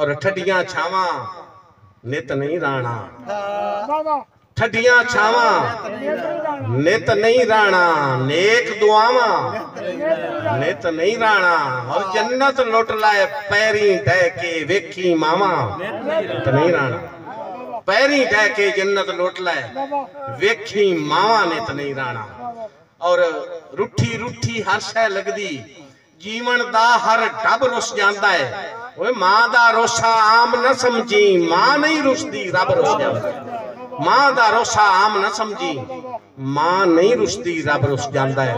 और ठडियां छावा नित नहीं राणा, ठडियां छावा नित नहीं राणा, नेक दुआवा नित नहीं राणा। और जन्नत लुट लाए पैरी ढह के वेखी मावा नित नहीं राणा, पैरी ढह के जन्नत लुट लाए वेखी मावा नित नहीं राणा। और रूठी रूठी हर शै लगदी जीवन दा हर डब रुस जांदा है। ओए मां दा रोसा आम न समझी, मां नहीं रुसदी रब रुस जांदा है। मां दा रोसा आम न समझी, मां नहीं रुसदी रब रुस जांदा है।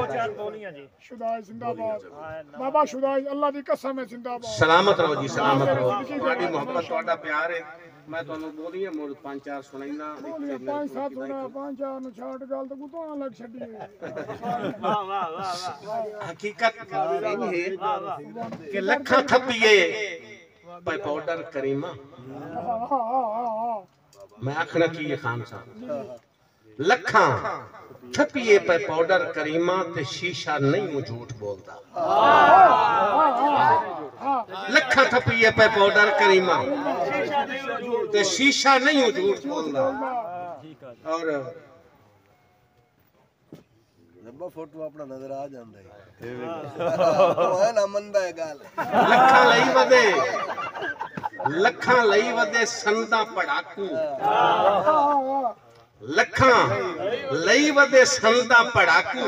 शुदाई जिंदाबाद बाबा, शुदाई अल्लाह दी कसम है जिंदाबाद। सलामत रहो जी, सलामत रहो। तुम्हारी मोहब्बत तुम्हारा प्यार है। मैं तुहानू बोलिए मुड़ पांच चार सुनाइना, पांच सात सुना, पांच चार नु छाट गल तो कुतो ना लग छड़ी। वाह वाह वाह। हकीकत ये है कि लखा थपिए पे पाउडर करीमा। मैं आखना की ये खान साहब, लखा थपिए पे पाउडर करीमा ते शीशा नहीं झूठ बोलता। लखा थपिए पे पाउडर करीमा ते शीशा नहीं झूठ बोलता। और फोटो अपना नजर आ जांदा है ना मंदा है गाल। लखा लई वदे, लखा लई वदे संदा पड़ाकू, लखा लई वदे संदा पड़ाकू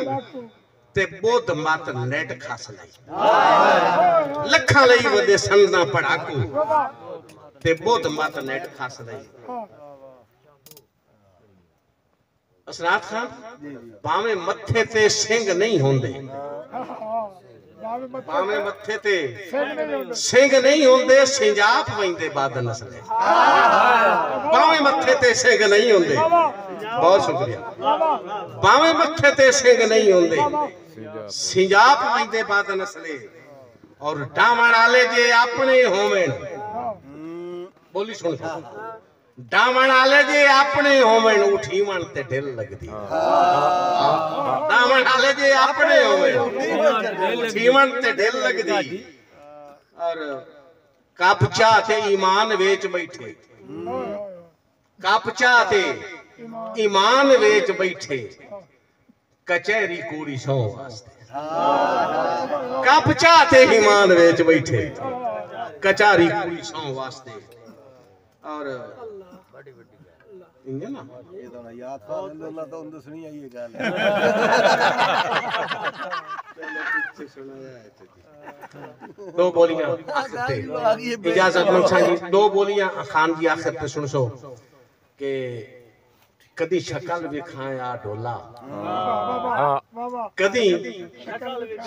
ते बोध मत नेट खास लई। लखा लई वदे संदा पड़ाकू ते बोध मत नेट खास लई। असरात खान भावे मथे ते सिंह नहीं होंदे, भावे मथे ते सिंह नहीं होंदे, सिंजाप वैंदे बाद नस्ले। भावे मथे ते सिंह नहीं होंदे, बहुत शुक्रिया। भावे मथे ते सिंह नहीं होंदे, सिंजाप वैंदे बाद नस्ले। और डावण आले जे अपने होवेन, बोली सुन, डावण आले जे अपने होवेन उठीवण ते ढिल लगदी। डावण आले जे अपने होवेन उठीवण ते ढिल लगदी। और कापचा ते ईमान वेच बैठे, कापचा ते ईमान वेच बैठे, कचहरी कूड़ी सौ वास्ते। कापचा ते ईमान वेच बैठे, कचहरी कूड़ी सौ वास्ते। और इंगे ना ये तो ना याद था अल्लाह तो उन सुनी आई ये गाल। दो बोलियां इजाजत मंशा जी, दो बोलियां खान जी आखिर पे सुन सो के कदी शक्ल विखाया ढोला, कदी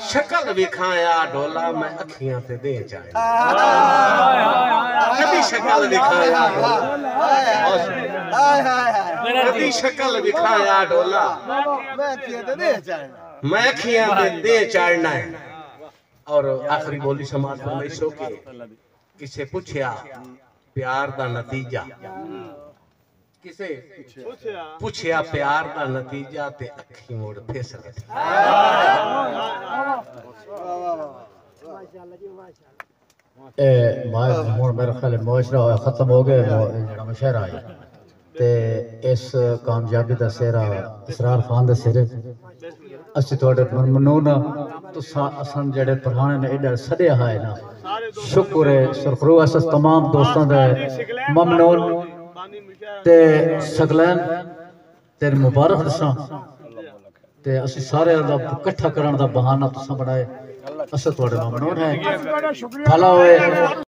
शक्ल विखाया ढोला मैं अखियां ते दे जाए। कदी शक्ल विखाया ढोला, कदी शक्ल विखाया ढोला मैं अखियां ते दे चाड़ना है। और आखिरी बोली समाज में सो के किसे पूछया प्यार दा नतीजा, किसे पूछया प्यार दा नतीजा ते अखी मोड़ फिसल। मेरा ख्याल मुआशरा खत्म हो गया, जेड़ा मुशायरा है ते इस कामयाबी दा सेहरा इसरार खान दे सिरे। असि थोड़े ममनून असन जेड़े पुराने ने एडा सदया है ना, शुक्र है सुरखरू अस तमाम दोस्तों दे ममनून ते सगलैन तेरे मुबारक दसा ते असि सारे दा इकट्ठा करन दा बहाना तुसा बनाए। अस थोड़े ममनून है। भला होए।